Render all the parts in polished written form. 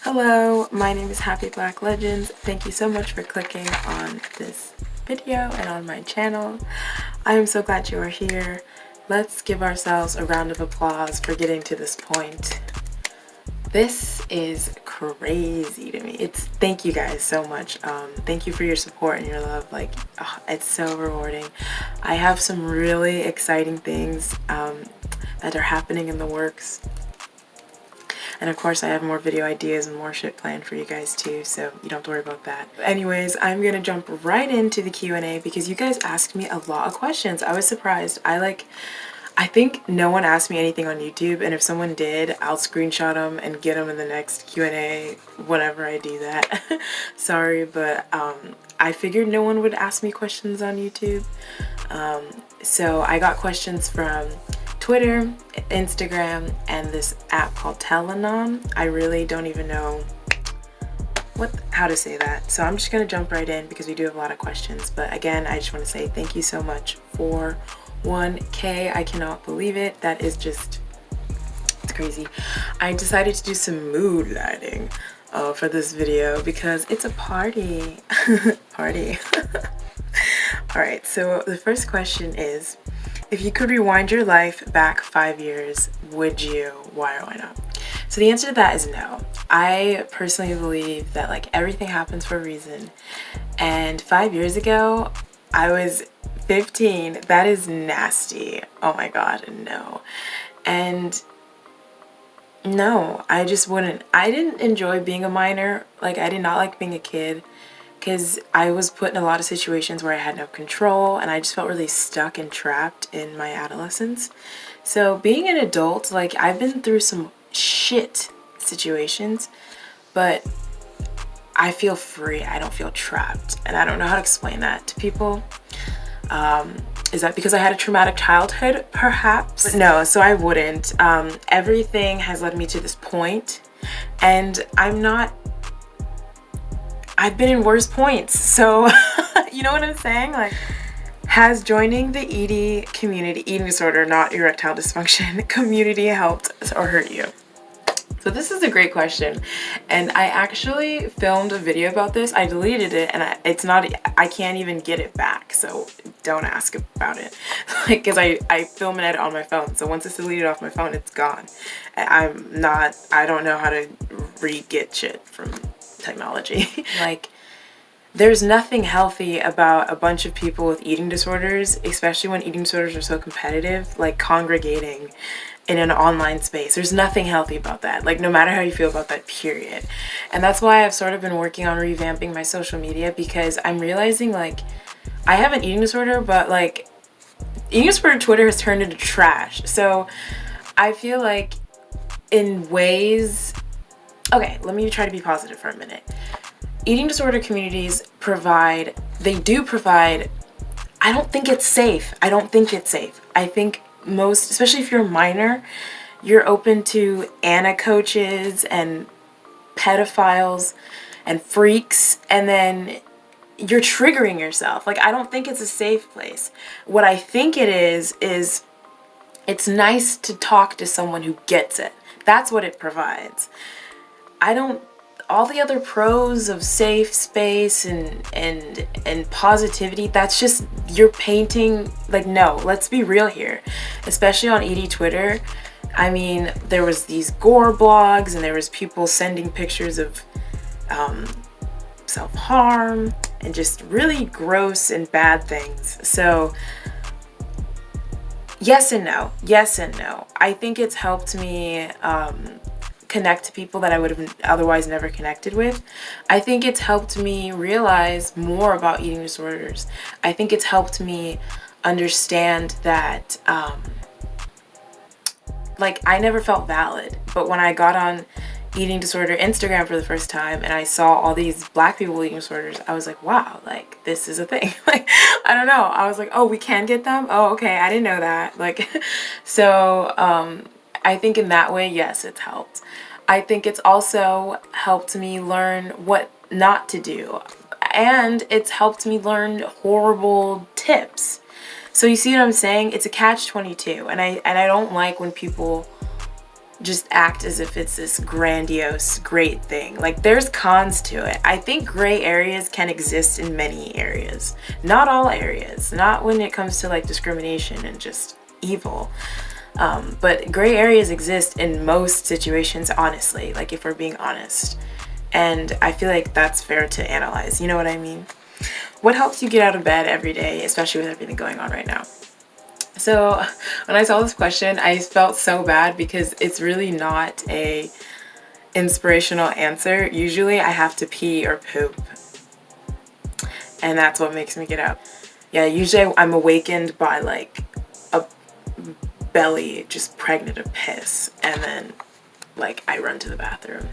Hello, my name is Happyblacklegends. Thank you so much for clicking on this video and on my channel. I am so glad you are here. Let's give ourselves a round of applause for getting to this point. This is crazy to me. Thank you guys so much. Thank you for your support and your love. It's so rewarding. I have some really exciting things that are happening in the works. And of course I have more video ideas and more shit planned for you guys too, so you don't have to worry about that. Anyways, I'm gonna jump right into the Q&A because you guys asked me a lot of questions. I was surprised. I think no one asked me anything on YouTube, and if someone did, I'll screenshot them and get them in the next Q&A whenever I do that. Sorry, but I figured no one would ask me questions on YouTube. So I got questions from Twitter, Instagram, and this app called Taeleor. I really don't even know how to say that, so I'm just gonna jump right in because we do have a lot of questions. But again, I just want to say thank you so much for 1K. I cannot believe it. That is just, it's crazy. I decided to do some mood lighting for this video because it's a party. Party. Alright, so the first question is, if you could rewind your life back 5 years, would you? Why or why not? So the answer to that is no. I personally believe that everything happens for a reason. And 5 years ago, I was 15. That is nasty. Oh my god, no. And no, I just wouldn't. I didn't enjoy being a minor. I did not like being a kid, because I was put in a lot of situations where I had no control and I just felt really stuck and trapped in my adolescence. So being an adult, I've been through some shit situations, but I feel free. I don't feel trapped, and I don't know how to explain that to people. Is that because I had a traumatic childhood? Perhaps. But no, so I wouldn't. Everything has led me to this point, and I've been in worse points, so you know what I'm saying? Has joining the ED community, eating disorder, not erectile dysfunction, community helped or hurt you? So this is a great question, and I actually filmed a video about this. I deleted it, and I can't even get it back, so don't ask about it. Because I film and edit on my phone, so once it's deleted off my phone, it's gone. I don't know how to re-get shit from technology. There's nothing healthy about a bunch of people with eating disorders, especially when eating disorders are so competitive, congregating in an online space. There's nothing healthy about that, no matter how you feel about that, period. And that's why I've sort of been working on revamping my social media, because I'm realizing I have an eating disorder, but eating disorder Twitter has turned into trash. So I feel in ways, okay, let me try to be positive for a minute. Eating disorder communities provide, I don't think it's safe. I think most, especially if you're a minor, you're open to Anna coaches and pedophiles and freaks, and then you're triggering yourself. I don't think it's a safe place. What I think it is it's nice to talk to someone who gets it. That's what it provides. All the other pros of safe space and positivity, that's just, you're painting, no, let's be real here. Especially on ED Twitter, I mean, there was these gore blogs, and there was people sending pictures of self-harm and just really gross and bad things. So yes and no. I think it's helped me connect to people that I would have otherwise never connected with. I think it's helped me realize more about eating disorders. I think it's helped me understand that I never felt valid, but when I got on eating disorder Instagram for the first time and I saw all these black people with eating disorders, I was like, wow, this is a thing. I don't know, I was like, oh, we can get them? Oh, okay, I didn't know that. So I think in that way, yes, it's helped. I think it's also helped me learn what not to do, and it's helped me learn horrible tips. So you see what I'm saying? It's a catch-22, and I don't like when people just act as if it's this grandiose, great thing. Like, there's cons to it. I think gray areas can exist in many areas. Not all areas. Not when it comes to like discrimination and just evil. But gray areas exist in most situations, honestly, like if we're being honest. And I feel like that's fair to analyze. You know what I mean? What helps you get out of bed every day, especially with everything going on right now? So when I saw this question, I felt so bad because it's really not a inspirational answer. Usually I have to pee or poop, and that's what makes me get up. Yeah, usually I'm awakened by like a belly just pregnant of piss, and then like I run to the bathroom.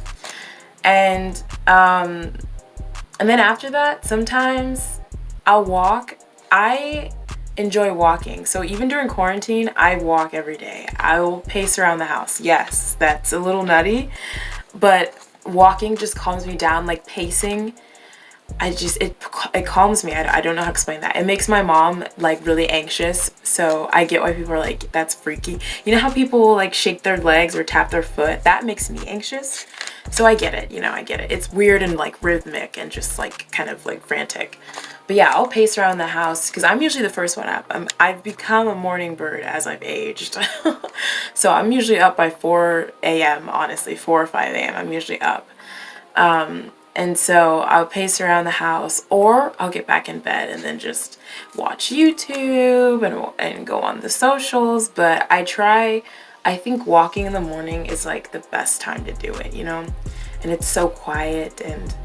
And then after that, sometimes I'll walk. I enjoy walking. So even during quarantine, I walk every day. I will pace around the house. Yes, that's a little nutty, but walking just calms me down. Like pacing, it calms me. I don't know how to explain that. It makes my mom like really anxious. So I get why people are like, that's freaky. You know how people will like shake their legs or tap their foot? That makes me anxious. So I get it, you know, I get it. It's weird and like rhythmic and just like kind of like frantic. But yeah, I'll pace around the house because I'm usually the first one up. I've become a morning bird as I've aged. So I'm usually up by 4 a.m. honestly, 4 or 5 a.m. I'm usually up. And so I'll pace around the house, or I'll get back in bed and then just watch YouTube and go on the socials. But I think walking in the morning is like the best time to do it, you know? And it's so quiet, and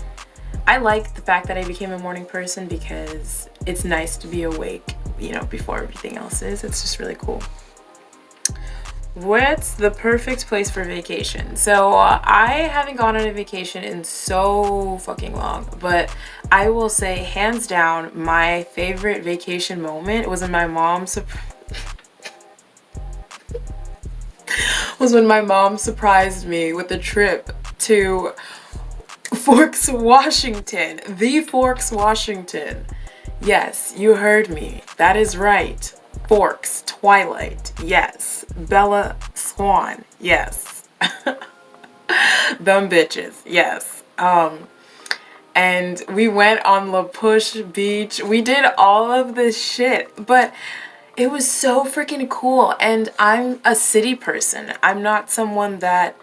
I like the fact that I became a morning person because it's nice to be awake, you know, before everything else is. It's just really cool. What's the perfect place for vacation? So I haven't gone on a vacation in so fucking long, but I will say hands down my favorite vacation moment was when my mom surprised me with a trip to Forks, Washington. The Forks, Washington. Yes, you heard me. That is right. Forks, Twilight. Yes. Bella Swan. Yes. Them bitches. Yes. And we went on La Push Beach. We did all of this shit, but it was so freaking cool. And I'm a city person. I'm not someone that,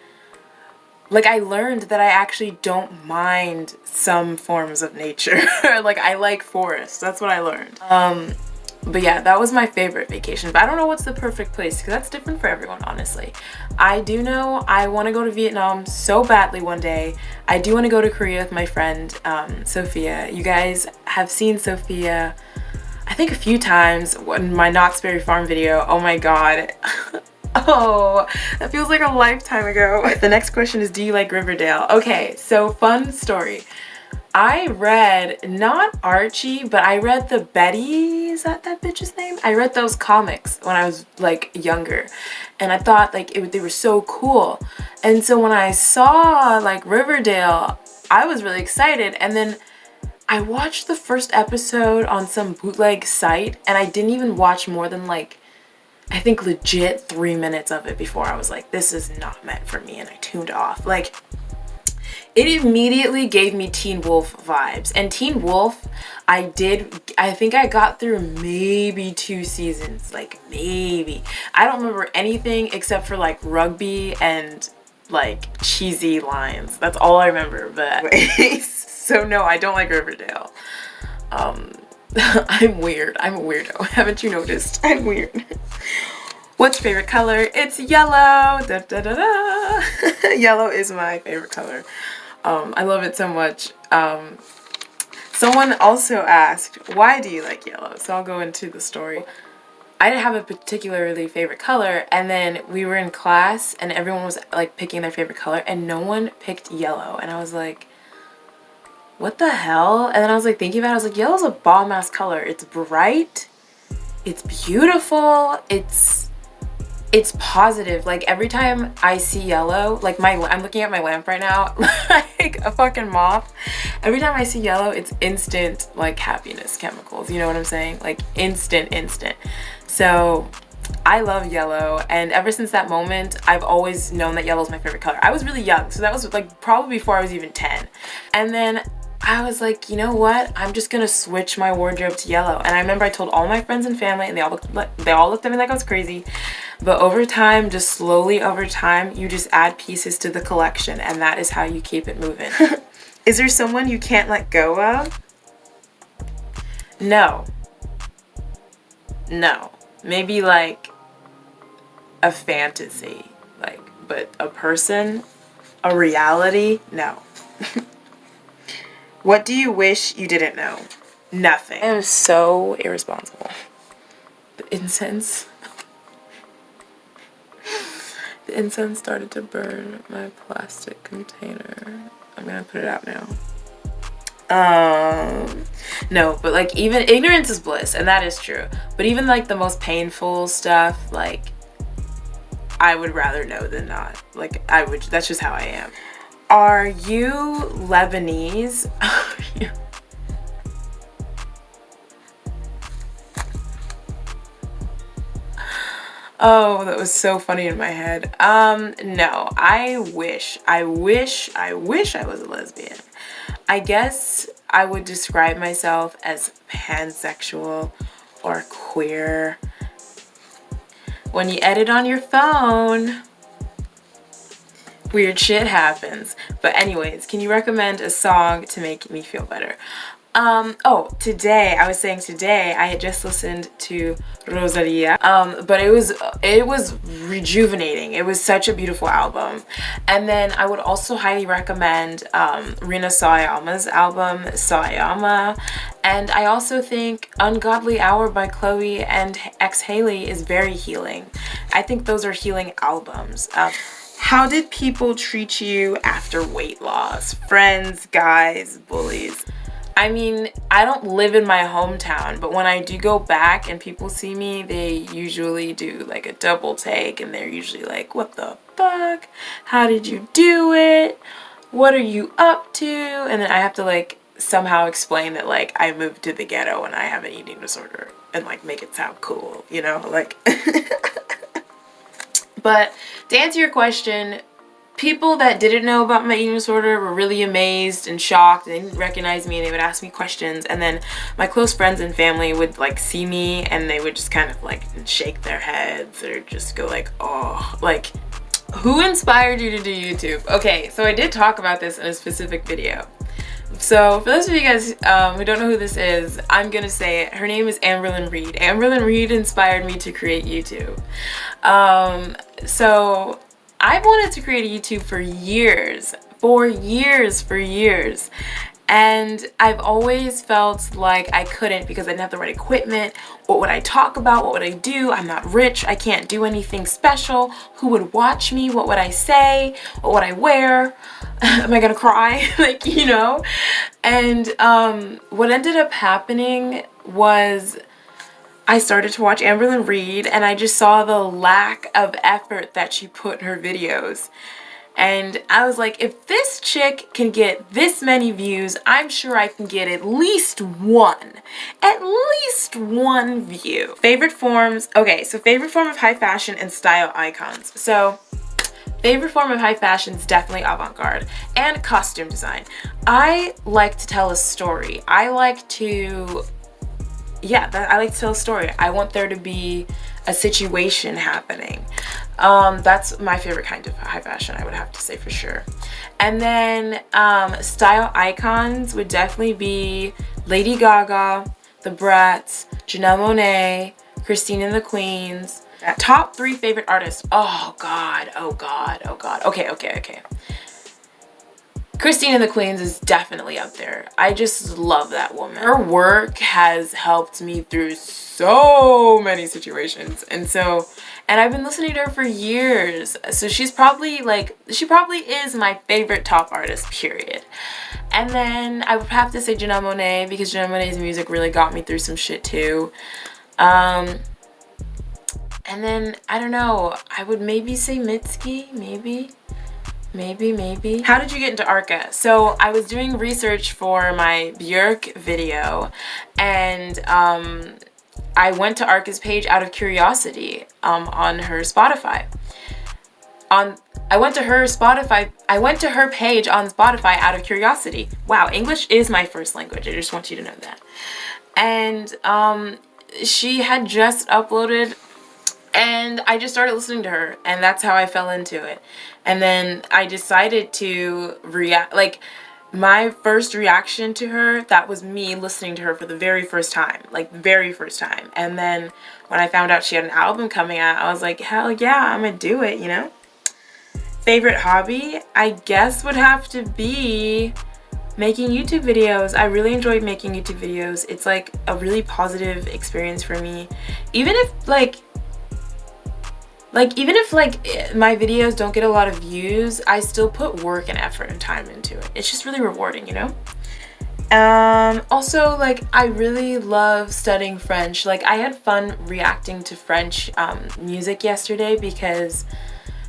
like, I learned that I actually don't mind some forms of nature. Like, I like forests. That's what I learned. But yeah, that was my favorite vacation. But I don't know what's the perfect place because that's different for everyone, honestly. I do know I want to go to Vietnam so badly one day. I do want to go to Korea with my friend, Sophia. You guys have seen Sophia, I think a few times in my Knott's Berry Farm video. Oh my god. Oh, that feels like a lifetime ago. The next question is, do you like Riverdale? Okay, so fun story. I read, not Archie, but I read the Betty, is that bitch's name? I read those comics when I was like younger, and I thought like they were so cool. And so when I saw like Riverdale, I was really excited, and then I watched the first episode on some bootleg site, and I didn't even watch more than like, I think legit 3 minutes of it before I was like, this is not meant for me, and I tuned off. Like, it immediately gave me Teen Wolf vibes. And Teen Wolf, I think I got through maybe 2 seasons, like maybe. I don't remember anything except for like rugby and like cheesy lines. That's all I remember, but so no, I don't like Riverdale. I'm weird. I'm a weirdo. Haven't you noticed? I'm weird. What's your favorite color? It's yellow. Da, da, da, da. Yellow is my favorite color. I love it so much. Someone also asked, why do you like yellow? So I'll go into the story. I didn't have a particularly favorite color, and then we were in class and everyone was like picking their favorite color and no one picked yellow, and I was like, what the hell? And then I was like thinking about it, I was like, yellow's a bomb ass color. It's bright, it's beautiful, it's positive. Like every time I see yellow, like I'm looking at my lamp right now like a fucking moth. Every time I see yellow, it's instant like happiness chemicals, you know what I'm saying? Like instant. So I love yellow, and ever since that moment, I've always known that yellow is my favorite color. I was really young, so that was like probably before I was even 10. And then I was like, you know what? I'm just gonna switch my wardrobe to yellow. And I remember I told all my friends and family, and they all looked at me like I was crazy. But over time, just slowly over time, you just add pieces to the collection, and that is how you keep it moving. Is there someone you can't let go of? No. No. Maybe like a fantasy, like, but a person, a reality, no. What do you wish you didn't know? Nothing. I am so irresponsible. The incense. The incense started to burn my plastic container. I'm gonna put it out now. No, but like, even ignorance is bliss, and that is true. But even like the most painful stuff, like, I would rather know than not. Like, that's just how I am. Are you Lebanese? Oh, that was so funny in my head. No, I wish I was a lesbian. I guess I would describe myself as pansexual or queer. When you edit on your phone, weird shit happens. But anyways, can you recommend a song to make me feel better? Oh, today I had just listened to Rosalia, but it was rejuvenating. It was such a beautiful album. And then I would also highly recommend Rina Sawayama's album, Sawayama. And I also think Ungodly Hour by Chloe and X Haley is very healing. I think those are healing albums. How did people treat you after weight loss? Friends, guys, bullies? I mean, I don't live in my hometown, but when I do go back and people see me, they usually do like a double take, and they're usually like, what the fuck? How did you do it? What are you up to? And then I have to like somehow explain that like I moved to the ghetto and I have an eating disorder, and like make it sound cool, you know, like. But to answer your question, people that didn't know about my eating disorder were really amazed and shocked, and they didn't recognize me, and they would ask me questions. And then my close friends and family would like see me, and they would just kind of like shake their heads or just go like, oh, like, who inspired you to do YouTube? Okay, so I did talk about this in a specific video. So for those of you guys who don't know who this is, I'm gonna say it. Her name is Amberlyn Reed. Amberlyn Reed inspired me to create YouTube. So I've wanted to create a YouTube for years. And I've always felt like I couldn't because I didn't have the right equipment. What would I talk about? What would I do? I'm not rich. I can't do anything special. Who would watch me? What would I say? What would I wear? Am I gonna cry? Like, you know? And what ended up happening was I started to watch Amberlyn Reed, and I just saw the lack of effort that she put in her videos. And I was like, if this chick can get this many views, I'm sure I can get at least one view. Favorite forms. Okay, so favorite form of high fashion and style icons. So favorite form of high fashion is definitely avant-garde and costume design. I like to tell a story. I like to tell a story. I want there to be a situation happening. That's my favorite kind of high fashion, I would have to say, for sure. And then style icons would definitely be Lady Gaga, The Bratz, Janelle Monáe, Christine and the Queens. Top 3 favorite artists. Oh god. Okay. Christine and the Queens is definitely up there. I just love that woman. Her work has helped me through so many situations. And I've been listening to her for years. So she probably is my favorite top artist, period. And then I would have to say Janelle Monáe, because Janelle Monáe's music really got me through some shit too. And then, I don't know, I would maybe say Mitski, maybe. How did you get into Arca? So I was doing research for my Björk video, and I I went to Arca's page out of curiosity on her Spotify. I went to her page on Spotify out of curiosity. Wow, English is my first language. I just want you to know that. And she had just uploaded, and I just started listening to her, and that's how I fell into it. And then I decided to react, like, my first reaction to her, that was me listening to her for the very first time, like very first time. And then when I found out she had an album coming out, I was like, hell yeah, I'm gonna do it, you know? Favorite hobby, I guess, would have to be making YouTube videos. I really enjoyed making YouTube videos. It's like a really positive experience for me. Even if my videos don't get a lot of views, I still put work and effort and time into it. It's just really rewarding, you know? Also, like, I really love studying French. Like, I had fun reacting to French music yesterday because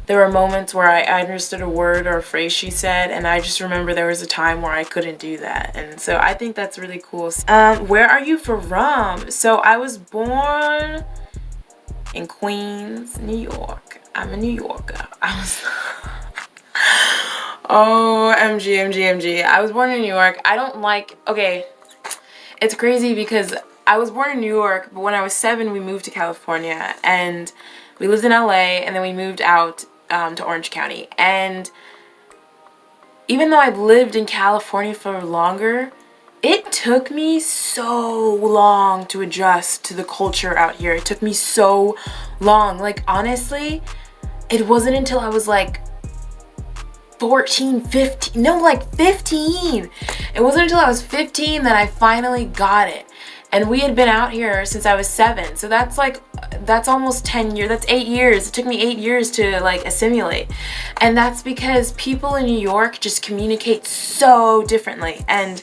there were moments where I understood a word or a phrase she said, and I just remember there was a time where I couldn't do that. And so I think that's really cool. Where are you from? So I was born in Queens, New York. I'm a New Yorker. Oh, MG. I was born in New York. Okay, it's crazy because I was born in New York, but when I was 7, we moved to California, and we lived in LA, and then we moved out to Orange County. And even though I've lived in California for longer, it took me so long to adjust to the culture out here. It took me so long. Like, honestly, it wasn't until I was like 14, 15, no, like 15. It wasn't until I was 15 that I finally got it. And we had been out here since I was 7. So that's almost 10 years. That's 8 years. It took me 8 years to like assimilate. And that's because people in New York just communicate so differently. And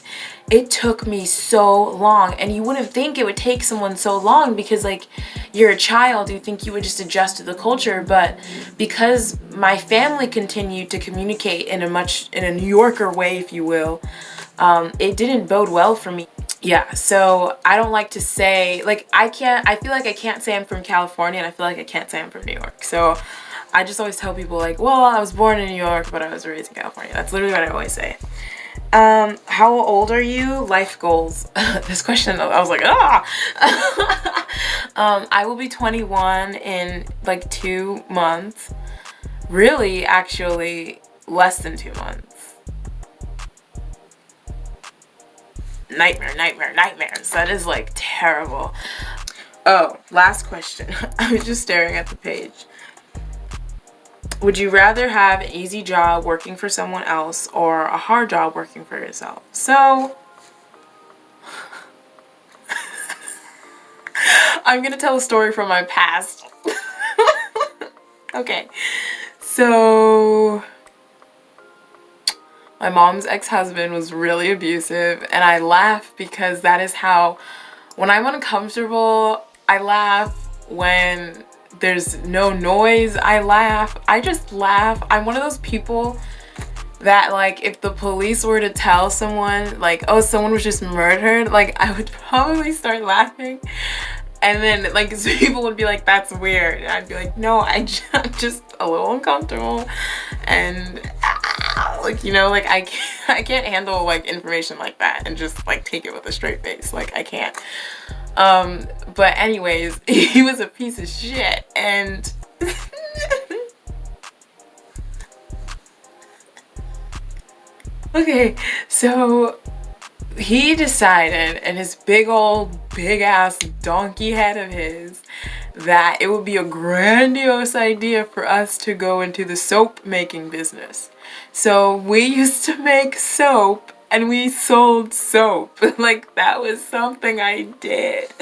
it took me so long. And you wouldn't think it would take someone so long because, like, you're a child. You think you would just adjust to the culture. But because my family continued to communicate in a New Yorker way, if you will, it didn't bode well for me. Yeah, so I don't like to say, like, I feel like I can't say I'm from California, and I feel like I can't say I'm from New York. So I just always tell people, like, well, I was born in New York, but I was raised in California. That's literally what I always say. How old are you? Life goals. This question, I was like, ah! I will be 21 in like 2 months. Really, actually, less than 2 months. Nightmares. That is like terrible. Oh, last question. I was just staring at the page. Would you rather have an easy job working for someone else or a hard job working for yourself? So I'm gonna tell a story from my past. Okay, so my mom's ex-husband was really abusive, and I laugh because that is how, when I'm uncomfortable, I laugh. When there's no noise, I laugh. I just laugh. I'm one of those people that, like, if the police were to tell someone, like, oh, someone was just murdered, like, I would probably start laughing. And then, like, so people would be like, that's weird. And I'd be like, no, I'm just a little uncomfortable. And, like, you know, like, I can't handle, like, information like that and just, like, take it with a straight face. Like, I can't. But anyways, he was a piece of shit. And okay, so he decided, in his big ass donkey head of his, that it would be a grandiose idea for us to go into the soap making business. So we used to make soap, and we sold soap. Like, that was something I did.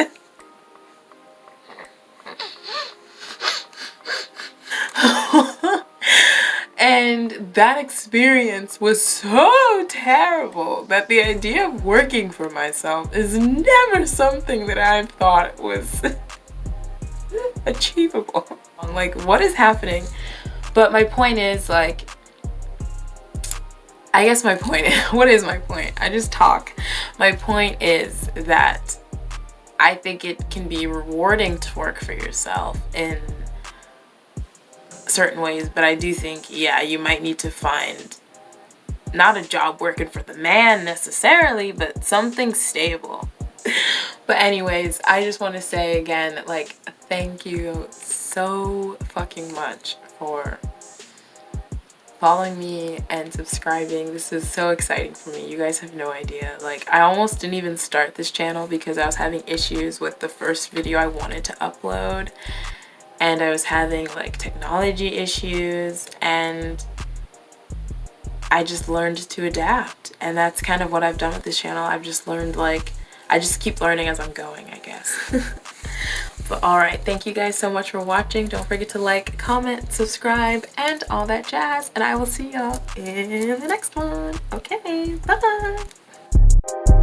And that experience was so terrible that the idea of working for myself is never something that I've thought was achievable. Like, what is happening? But my point is, like, I guess my point, what is my point? I just talk. My point is that I think it can be rewarding to work for yourself in certain ways, but I do think, yeah, you might need to find not a job working for the man necessarily, but something stable. But anyways, I just want to say again, like, thank you so fucking much for following me and subscribing. This is so exciting for me. You guys have no idea. Like, I almost didn't even start this channel because I was having issues with the first video I wanted to upload, and I was having like technology issues, and I just learned to adapt. And that's kind of what I've done with this channel. I've just learned, like, I just keep learning as I'm going, I guess. But alright, thank you guys so much for watching. Don't forget to like, comment, subscribe, and all that jazz. And I will see y'all in the next one. Okay, bye-bye.